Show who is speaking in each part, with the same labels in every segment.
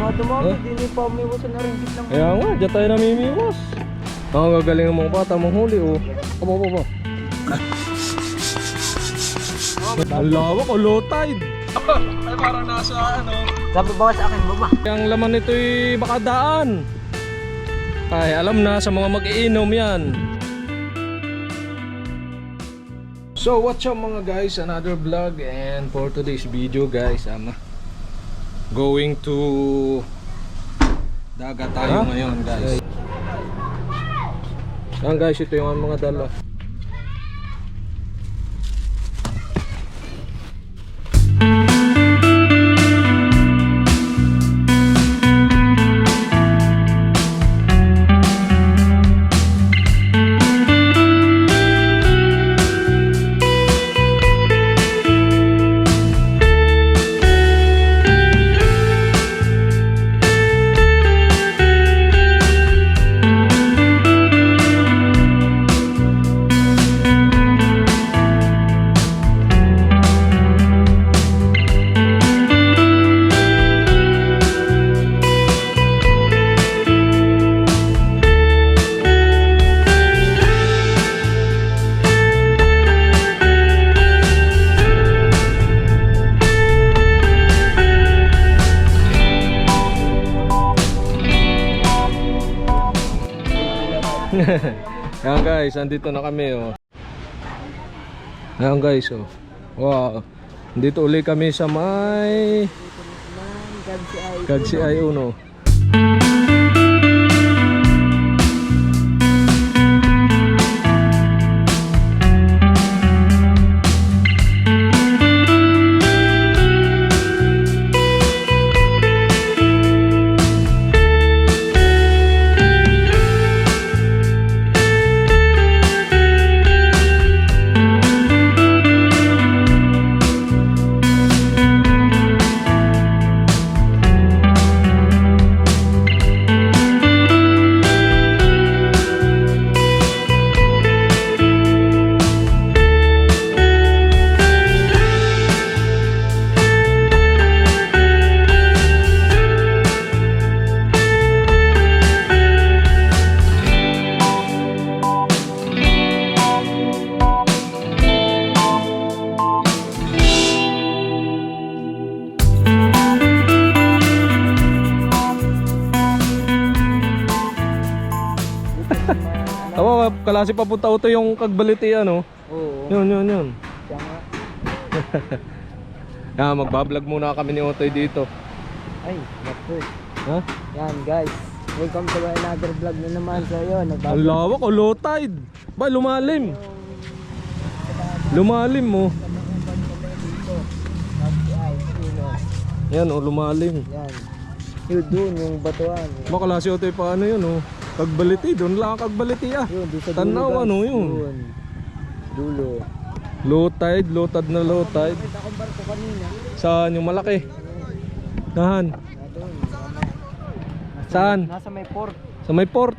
Speaker 1: mga dumami, hindi pa umiwasan na ringgit lang.
Speaker 2: Kaya nga, dyan tayo namimiwas. Ang gagaling ng mga bata manghuli oh. Aba. Ang lawak oh, low tide. Ay parang nasa ano.
Speaker 1: Sabi bawa sa akin, baba.
Speaker 2: Ang laman nito'y baka daan. Ay, alam na sa mga mag-iinom yan. So what's up mga guys, another vlog, and for today's video guys, I'm going to dagat tayo ngayon guys. Yan guys, ito yung mga dala. Ayan guys, andito na kami oh. Ayan guys oh. Wow. Andito uli kami sa may Kadsi Uno. Awa, kalasi papunta uto yung Kagbaliti ano.
Speaker 1: Oo.
Speaker 2: Yun.
Speaker 1: Siya nga.
Speaker 2: Yan, magbablog muna kami ni Otoy dito.
Speaker 1: Ay, naku.
Speaker 2: Ha?
Speaker 1: Yan guys, welcome to another vlog na naman. So yun,
Speaker 2: Ang lawak o low tide. Ba, lumalim. Lumalim mo. Yan o, lumalim.
Speaker 1: Yan. Yun doon, yung batuan.
Speaker 2: Ba, kalasi Otoy pa ano yun o. Kagbaliti, doon lang ang Kagbaliti ah.
Speaker 1: Yun, di sa dulo,
Speaker 2: Tanaw
Speaker 1: guys.
Speaker 2: ano yun.
Speaker 1: Dulo.
Speaker 2: Low tide, low tide na low tide.
Speaker 1: Kita akong barko kanina.
Speaker 2: Saan yung malaki? Nahan? Saan?
Speaker 1: Nasa may port.
Speaker 2: Sa may port.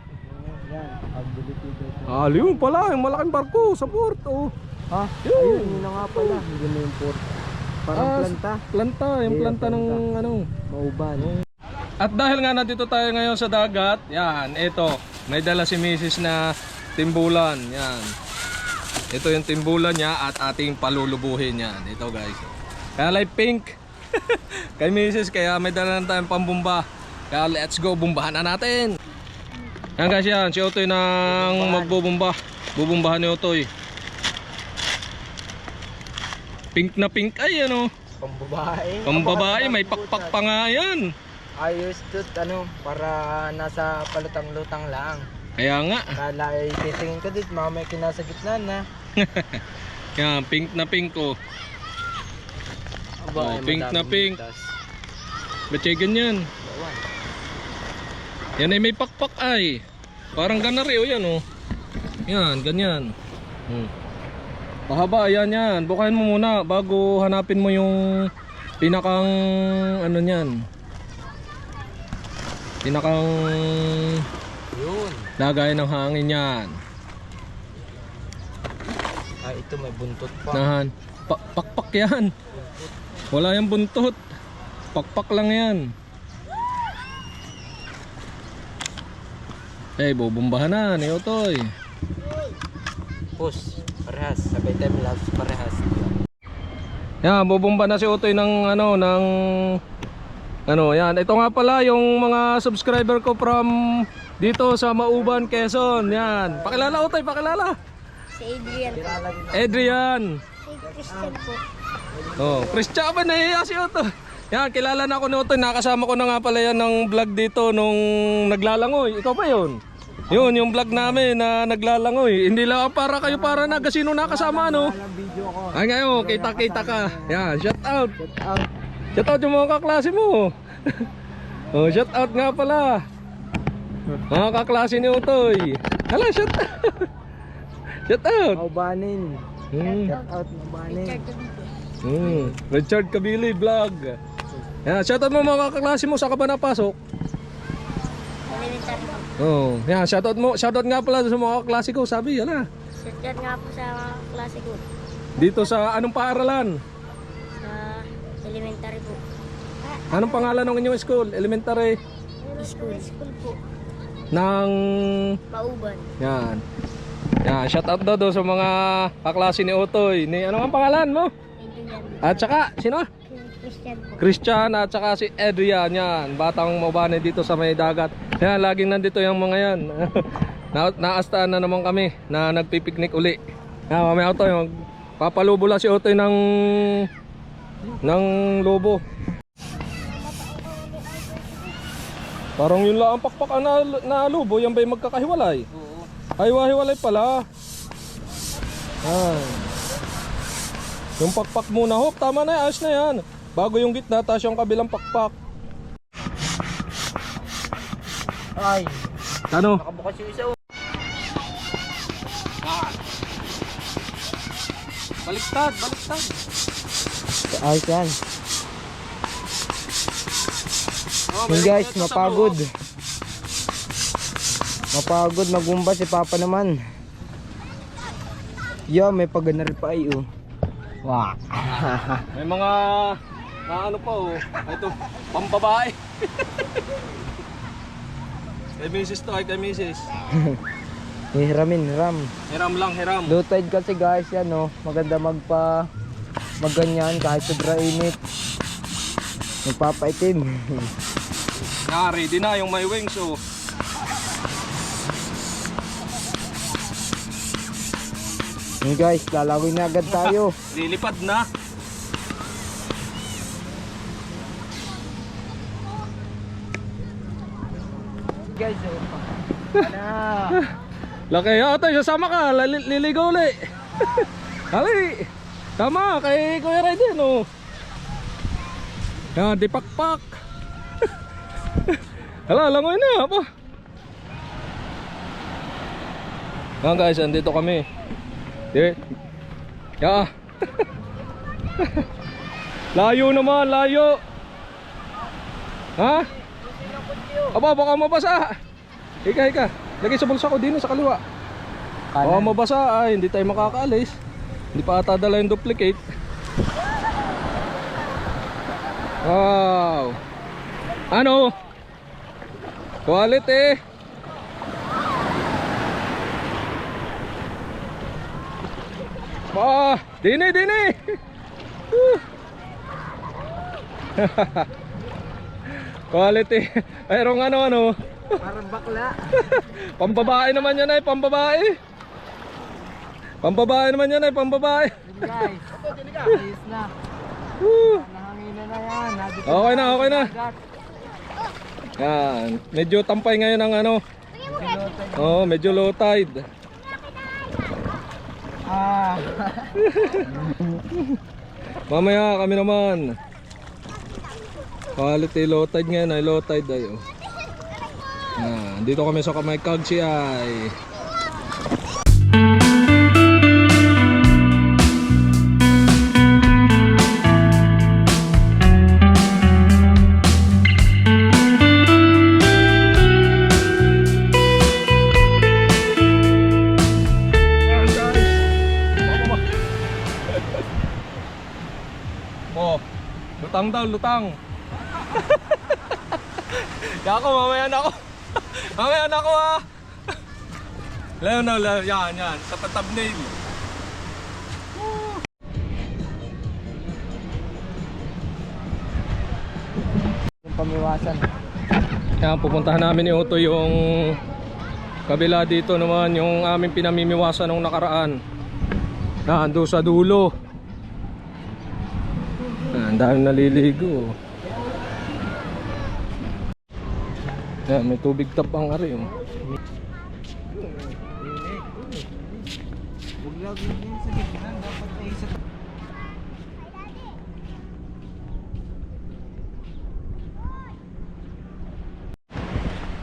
Speaker 1: Yan, ability dito.
Speaker 2: Yun pala, yung malaking barko sa port oh.
Speaker 1: Ha?
Speaker 2: Yun.
Speaker 1: Ayun, yun na nga pala. Hindi na yung port. Parang planta.
Speaker 2: Planta, yung
Speaker 1: Yeah,
Speaker 2: planta ng
Speaker 1: planta.
Speaker 2: ano.
Speaker 1: Mauban.
Speaker 2: At dahil nga nandito tayo ngayon sa dagat, yan, ito, may dala si Mrs. na timbulan, yan. Ito yung timbulan niya at ating palulubuhin yan. Ito guys. Kaya like pink. Kay Mrs. kaya may dala na tayong pambumba. Kaya let's go, bumbahan na natin. Yan guys, yan, si Otoy nang magbubumba. Bubumbahan ni Otoy. Pink na pink ay ano.
Speaker 1: Pambabae.
Speaker 2: Pambabae, may pakpak pa nga yan.
Speaker 1: Ayos to, para nasa palutang-lutang lang.
Speaker 2: Kaya nga.
Speaker 1: Kala ay titingin ko dito, mamaya kinasa gitna na.
Speaker 2: Yan, pink na pink oh.
Speaker 1: Aba,
Speaker 2: Oh, pink na pink. Ba't siya ganyan? Yan ay may pakpak ay. Parang ganari oh yan oh. Yan, ganyan. Pahaba, yan. Bukayin mo muna bago hanapin mo yung pinakang ano niyan. Pinakang
Speaker 1: Yun.
Speaker 2: lagay ng hangin yan.
Speaker 1: Ito may buntot pa.
Speaker 2: Nahan. Pakpak yan. Wala yung buntot. Pakpak lang yan. Eh, bubumbahan na ni Otoy.
Speaker 1: Push. Parehas. Sabay time lapse. Parehas.
Speaker 2: Yan, bubumba na si Otoy ng yan. Ito nga pala yung mga subscriber ko from dito sa Mauban, Quezon. Yan. Pakilala Otoy, pakilala.
Speaker 3: Si Adrian po.
Speaker 2: Adrian.
Speaker 3: Si Christian po.
Speaker 2: Oh, Christian ba nahiya si Otoy? Yan, kilala na ako ni Otoy. Nakasama ko na nga pala yan ng vlog dito nung naglalangoy. Ikaw pa yun? Yun, yung vlog namin na naglalangoy. Hindi lang para kayo para na sino nakasama, no? Ay ngayon, kita-kita ka. Yan, shout out. Shout out yung mga kaklase mo. Oh, shout out nga pala. Mga kaklase ni Otoy. Hala, shout out. Shout out.
Speaker 1: Maubanin. Shout out Maubanin.
Speaker 2: Richard Kabili vlog. Yan, shout out mo mga kaklase mo. Saan ka ba napasok?
Speaker 3: Elementary po.
Speaker 2: Oh, yan, shout out mo. Shout out nga pala sa mga kaklase ko. Sabi, hala.
Speaker 3: Shotgun nga po sa mga klase ko.
Speaker 2: Dito sa anong paaralan?
Speaker 3: Sa elementary po.
Speaker 2: Anong pangalan ng inyong school? Elementary
Speaker 3: School. School po.
Speaker 2: ng
Speaker 3: Mauban.
Speaker 2: yan. Yan, shout out daw sa mga kaklase ni Otoy. Ni ano ang pangalan mo?
Speaker 3: Adrian.
Speaker 2: At saka sino?
Speaker 3: Christian po.
Speaker 2: Christian at saka si Adrian. Yan, batang Maubanin dito sa may dagat. Yan, laging nandito yung mga yan. Naastaan na naman kami na nagpipiknik uli. Yan, mamaya Otoy, papalubo lang si Otoy ng lobo. Parang yun lang ang pakpak na lubo, yan ba yung magkakahiwalay?
Speaker 1: Oo.
Speaker 2: Ay, wahiwalay pala. Yung pakpak muna, hop, tama na, ayos na yan. Bago yung gitna, tapos yung kabilang pakpak.
Speaker 1: Ay.
Speaker 2: Ano?
Speaker 1: Nakabukas yung isa.
Speaker 2: Baliktad, baliktad.
Speaker 1: Ayos yan. Yun guys, mapagod. Mapagod, magumba si Papa naman. Yo, may paganar pa ay oh. Wah.
Speaker 2: May mga ano pa oh. Ito, pambabae. Kay misis to, ay kay misis.
Speaker 1: Hiramin, hiram.
Speaker 2: Hiram lang, hiram.
Speaker 1: Low tide kasi guys yan oh. Maganda magganyan kahit sobra init. Magpapaitim.
Speaker 2: Ready na yung may wings oh.
Speaker 1: Yun guys, lalawin na agad tayo.
Speaker 2: Lilipad na.
Speaker 1: Guys,
Speaker 2: Laki ito, sasama ka, liligaw ulit. Hali. Tama, kay Kuya Ray din oh. Yan, di pakpak. Hala, langoy na po. Yan guys, andito kami. Di. Ya. Layo naman, layo. Ha? Aba, baka mabasa. Ika. Lagay sa bulsa ko din sa kaliwa. Baka mabasa ay hindi tayo makakaalis. Hindi pa ata dala yung duplicate. Wow. Ano? Quality. Dini. Quality. Mayroong ano.
Speaker 1: parang bakla.
Speaker 2: Pambabae naman yan ay, pambabae. Pambabae naman yan ay, pambabae.
Speaker 1: Guys, ayos na. Nahangina na yan.
Speaker 2: Okay na. Yan, medyo tampay ngayon ang ano. Oh, medyo low tide. Mamaya kami naman. Quality low tide ngayon ay, low tide ay oh. Yan, dito kami sa Kamay Kagsi ay. Oh, lutang daw, lutang. Yako, mamaya na ako. Mamaya na ako ha. Leon, yan. Sa thumbnail.
Speaker 1: Yung pamiwasan.
Speaker 2: Yan, pupuntahan namin ni Otto yung kabila dito naman, yung aming pinamimiwasan nung nakaraan. Yan, doon sa dulo. Yan, ang dami naliligo. Yan, may tubig tap ang ari.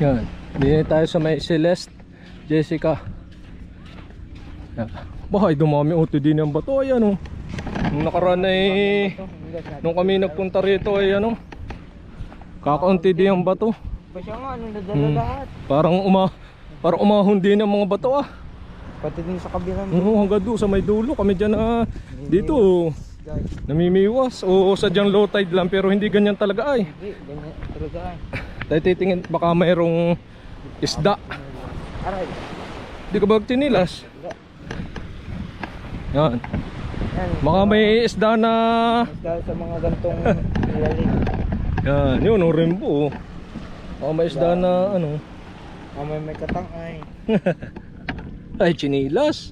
Speaker 2: Yan, dito tayo sa may Celeste, Jessica. Yan. Bahay, dumami Otto din ang bato. Ayan, oh. Nung nakaraan ay, nung kami nagpunta rito ay ano, kakaunti din ang bato.
Speaker 1: Pa siya nga, anong nadala lahat?
Speaker 2: Parang umahon din ang mga bato ah.
Speaker 1: Pati din sa kabilang.
Speaker 2: Oo, hanggang doon sa may dulo kami dyan na dito namimiwas. O sadyang low tide lang pero hindi ganyan talaga ay.
Speaker 1: Hindi, ganyan talaga ay.
Speaker 2: Tayo titingin baka mayroong isda.
Speaker 1: Aray.
Speaker 2: Hindi ka ba tinilas? Yan.
Speaker 1: Yan.
Speaker 2: Baka may isda na.
Speaker 1: Dahil sa mga gantong ilalim.
Speaker 2: Yan, yun o rainbow. Baka may isda na ano.
Speaker 1: May katang ay.
Speaker 2: Ay, chinilas.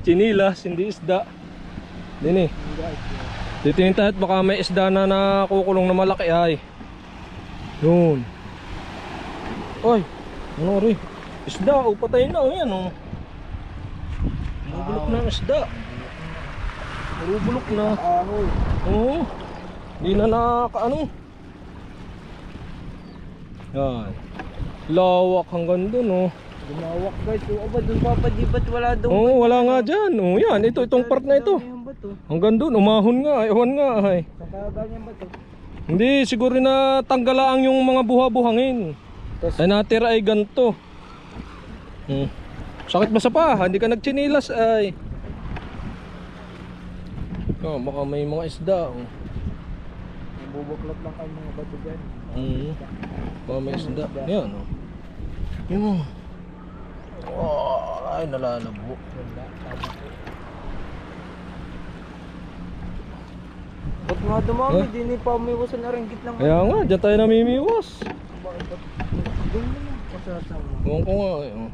Speaker 2: Chinilas, hindi isda. Dini. Titingin tayo at baka may isda na nakukulong na malaki ay. Yun. Ay, ano rin? Isda, o patay na o yan o. Bubulok na ang isda. Bubulok na. Oo. Hindi na nakakaano. Yan. Lawak hanggang dun o.
Speaker 1: Lumawak guys. O ba dun papadibat wala daw.
Speaker 2: Oo, wala nga dyan. O yan, itong part na ito. Hanggang dun, umahon nga, ewan nga ay.
Speaker 1: Sa kaganyang ba ito?
Speaker 2: Hindi, siguro na tanggalaang yung mga buha-buhangin. Ay natira ay ganito. Sakit ba sa paha? Hindi ka nagchinilas ay. Oh, baka may mga isda. Oh.
Speaker 1: Bubuklot lang kayo mga bato dyan.
Speaker 2: Baka may isda. Yan oh. Yun. Oh, ay nalalabo.
Speaker 1: Ba't nga dumami? Di ni pa umiwasan na ringgit lang.
Speaker 2: Kaya nga, dyan tayo namimiwas.
Speaker 1: Doon mo lang. Pasasama.
Speaker 2: Huwag ko nga eh. Oh.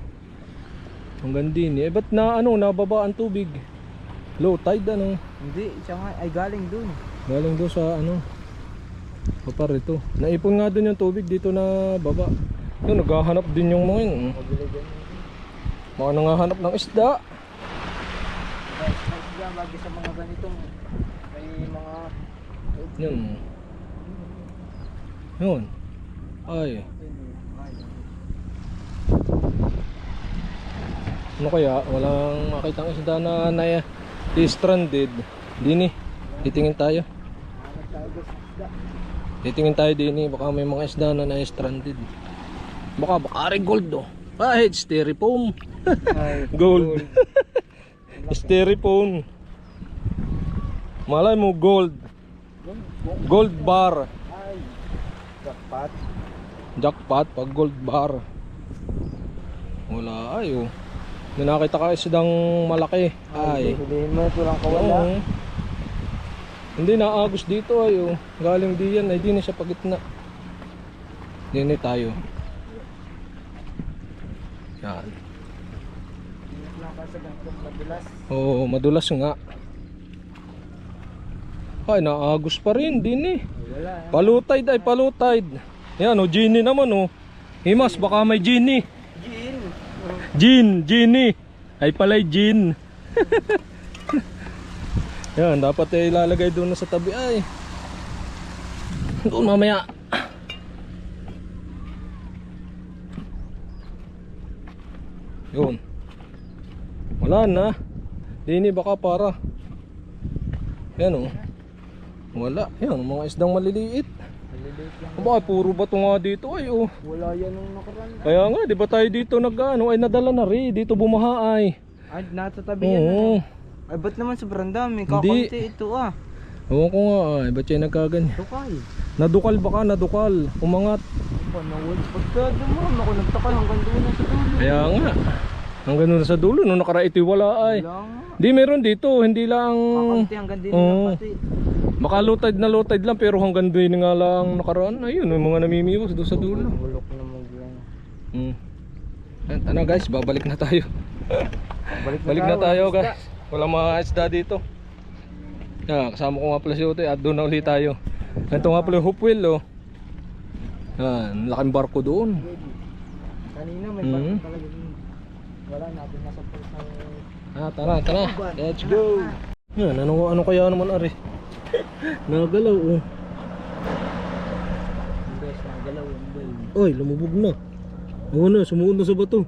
Speaker 2: Hanggang din eh. Ba't na ano, nababa ang tubig? Low tide ano?
Speaker 1: Hindi, siya nga ay galing dun.
Speaker 2: Galing doon sa ano, papar ito. Naipon nga doon yung tubig dito na baba. Yun, naghahanap din yung mga yun. Mga nangahanap ng isda.
Speaker 1: Guys, dyan, lagi sa mga ganitong may mga
Speaker 2: Yun. Yun. Ay. Ano kaya? Walang makitang isda na stranded. Dini. Titingin tayo. Titingin tayo dini. Baka may mga isda na stranded. Baka ari gold oh. Ay, styrofoam. Gold. Styrofoam. Malay mo gold. Gold bar.
Speaker 1: ay jackpot.
Speaker 2: Jackpot pag gold bar. Wala ay oh. May nakita ka isdang malaki. Ay.
Speaker 1: Sabihin mo ito lang kawala.
Speaker 2: Oo. Hindi naagos dito ay oh. Galing diyan ay di na siya pagitna. Dini tayo. Yan. Oo, madulas nga. Ay, naagos pa rin din eh.
Speaker 1: Wala.
Speaker 2: Palutide ay palutide. Yan oh, Genie naman oh. Himas, baka may Genie. Genie. Ay palay Gin. Yan, dapat ay ilalagay doon na sa tabi ay. Doon mamaya. Yun. Wala na. Dini baka para. Yan oh. Wala. Yan, mga isdang maliliit. Bakit puro bato nga dito ay oh.
Speaker 1: Wala yan nung nakaraan.
Speaker 2: Kaya nga, di ba tayo dito nag-ano ay nadala na rin. Dito bumaha ay.
Speaker 1: Ay, nasa tabi yan.
Speaker 2: Oo.
Speaker 1: Ay, ba't naman sobrang dami? Kakunti ito ah.
Speaker 2: Ewan ko nga ay, ba't siya nagkaganyan?
Speaker 1: Ito kay.
Speaker 2: Nadukal baka, nadukal. Umangat.
Speaker 1: Pagka dumam ako nagtakal hanggang doon na sa dulo.
Speaker 2: Kaya nga. Hanggang doon sa dulo, nung nakara ito'y wala ay. Di meron dito, hindi lang.
Speaker 1: Kakunti hanggang din
Speaker 2: Oo.
Speaker 1: lang pati.
Speaker 2: Baka lutad na lutad lang pero hanggang doon nga lang nakaraan. Ayun, may mga namimiwas doon sa dulo.
Speaker 1: Bulok na maglang.
Speaker 2: Ano guys, babalik na tayo. Balik na tayo guys. Walang mga isda dito. Kasama ko nga pala si Utoy at doon na ulit tayo. Ito nga pala yung hoop wheel oh. Yan, laking barko doon.
Speaker 1: Kanina may barko talaga din. Wala natin nasa pulsa.
Speaker 2: Tara. Let's go. Yan, ano kaya naman ari? Nagalaw oh.
Speaker 1: Guys, nagalaw yung bell.
Speaker 2: Oy, lumubog na. Oo na, sumuod na sa bato.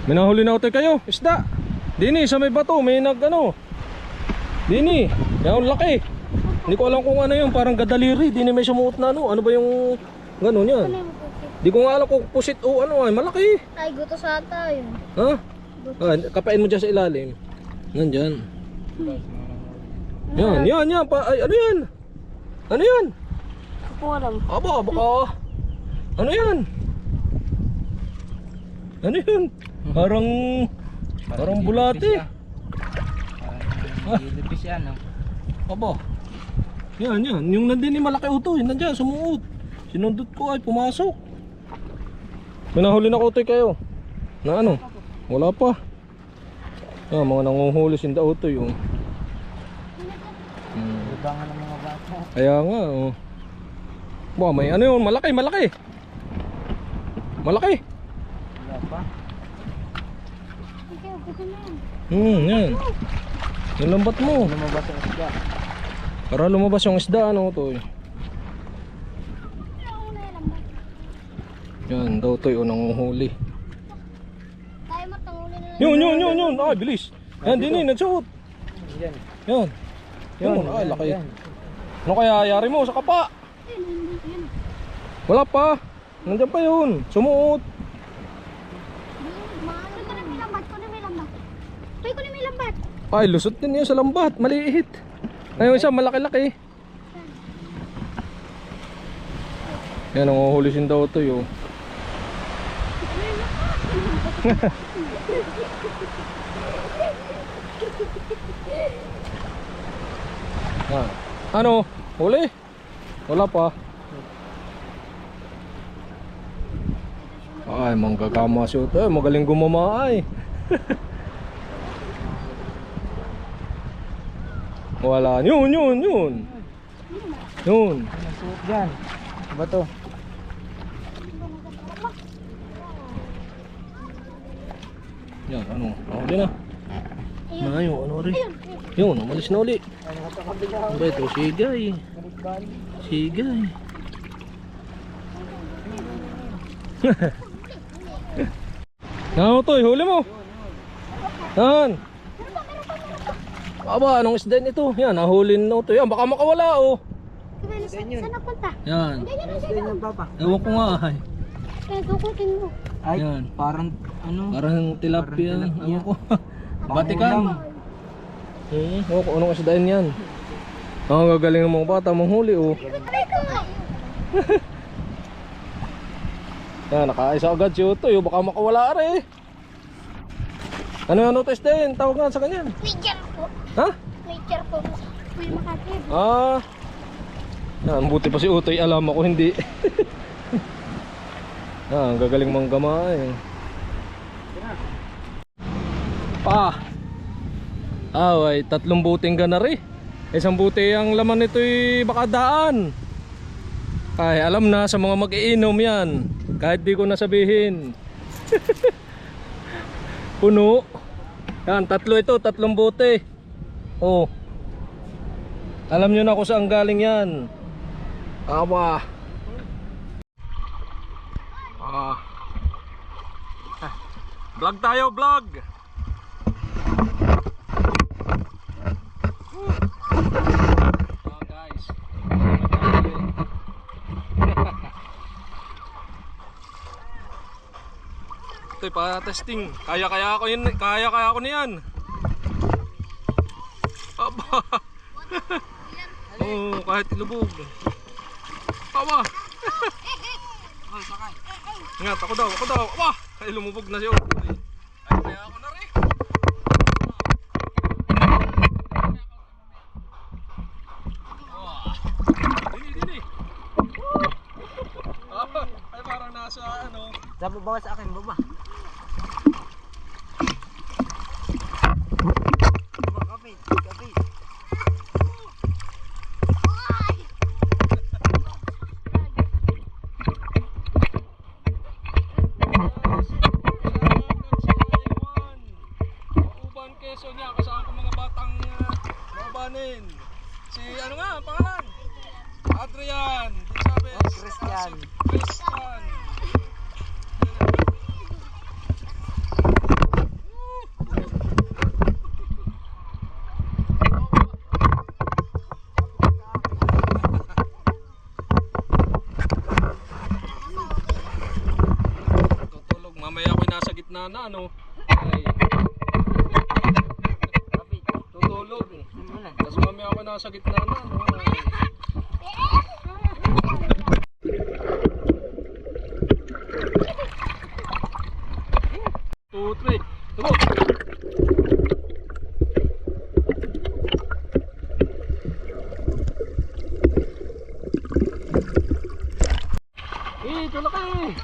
Speaker 2: May nahuli na Utoy kayo, isda. Dini, sa may bato, may Dini, yan laki. Hindi ko alam kung ano yun, parang gadaliri. Dini may sumuot na ano ba yung gano'n yan? Di ko nga alam kung pusit o ano ay, malaki.
Speaker 3: Ay, gutos ata yun.
Speaker 2: Ha? Kapain mo dyan sa ilalim. Nandyan. Yan. Ay, ano yan? Ano yan?
Speaker 3: Ako po alam.
Speaker 2: Aba, baka. Ano yan? Ano yan? Parang bulate.
Speaker 1: Ilipis yan, no?
Speaker 2: Aba. Yan. Yung nandun ni malaki Utoy, nandyan, sumuot. Sinundot ko ay pumasok. May nahuli na Utoy kayo. Na ano? Wala pa. Mga nanguhuli sinda Utoy oh.
Speaker 1: Libangan ng mga bata.
Speaker 2: Kaya nga oh. Ba, may ano yun, malaki. Malaki.
Speaker 1: Wala pa.
Speaker 2: Yan. Yung lambat mo.
Speaker 1: Lumabas ang isda.
Speaker 2: Para lumabas yung isda ano Utoy. Yan daw Utoy o nanguhuli.
Speaker 3: Tayo matanguli na lang.
Speaker 2: Yun. Ay, bilis. Yan din nagsuot.
Speaker 1: Yan.
Speaker 2: Yan. Ay, laki. Ano kaya yari mo sa kapa? Wala pa. Nandiyan pa yun. Sumuot. Ay, lusot din yun sa lambat. Maliit. Ayun siya, malaki-laki. Yan, ang uhulisin daw ito yun. Ano? Huli? Wala pa. Ay, manggagama siya ito. Magaling gumama ay. Wala. Yun.
Speaker 1: Nasuot dyan. Ba to?
Speaker 2: Yan, ano? Huli na. Ano rin? Yun, umalis na uli. Ano ba ito? Sigay. Ano to? Huli mo. Yan. Aba, anong isda nito? Yan, nahulin na ito. Yan, baka makawala oh.
Speaker 3: Saan napunta?
Speaker 2: Yan.
Speaker 1: Isda yan, Papa.
Speaker 2: Ewan ko nga ay.
Speaker 3: Kaya kukutin mo.
Speaker 1: Ay,
Speaker 2: Yan.
Speaker 1: parang ano?
Speaker 2: Parang tilapia.
Speaker 1: Parang tilapia.
Speaker 2: Ewan ko. Batikan. Ewan ko, anong isda yan? Ang gagaling ng mga bata, manghuli oh. Yan, nakaisa agad si Utoy. Baka makawala rin. Ano to isda yun? Tawag nga sa kanyan.
Speaker 3: Witcher po.
Speaker 2: Ha?
Speaker 3: Witcher po. Kuya Makatib.
Speaker 2: Yan, buti pa si Utoy, alam ako hindi. Ang gagaling manggama eh. Ay, 3 buting ganari. Isang buti ang laman nito'y baka daan. Ay, alam na sa mga mag-iinom yan. Kahit di ko nasabihin. Puno. Yan, 3 ito, 3 buti. Oh. Alam nyo na kung saan galing yan. Awa. Vlog tayo, vlog. Guys. Ito pa testing. Kaya ako yun, kaya ako niyan. Aba. Oo, kahit ilubog. Aba! Ingat, ako daw. Aba! Ay, lumubog na siya. Ay, kaya ako na rin. Dini. Ay, parang nasa ano.
Speaker 1: Sabi ba sa akin, baba? Kapit.
Speaker 2: Uban Quezon niya, kasama ko mga batang babanin. Si ano nga, ang pangalan? Adrian. Di sabi,
Speaker 1: Christian.
Speaker 2: Christian. Tutulog. Mamaya ako'y nasa gitna na, ano? Ay. Tutulog. Tapos mamaya ako nasa gitna na, ano? Two, three. Tugo! Tulak eh!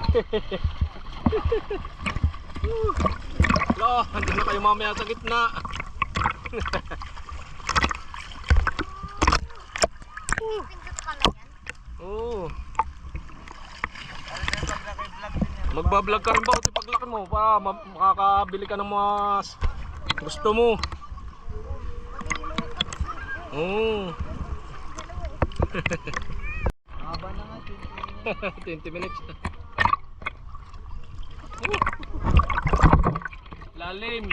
Speaker 2: Lo, andun na kayo mamaya sa gitna. Oo. Magbablog ka rin ba o paglaki mo para makakabili ka ng mga gusto mo. Oo.
Speaker 1: Haba na nga,
Speaker 2: 20 minutes na. Lalim.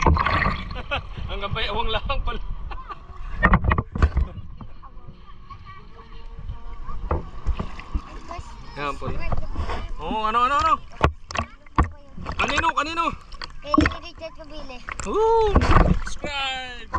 Speaker 2: Hanggang bayawang lang pala. Yan po. Oh, ano? Kanino?
Speaker 3: Kay Richard Kabile.
Speaker 2: Ooh, subscribe.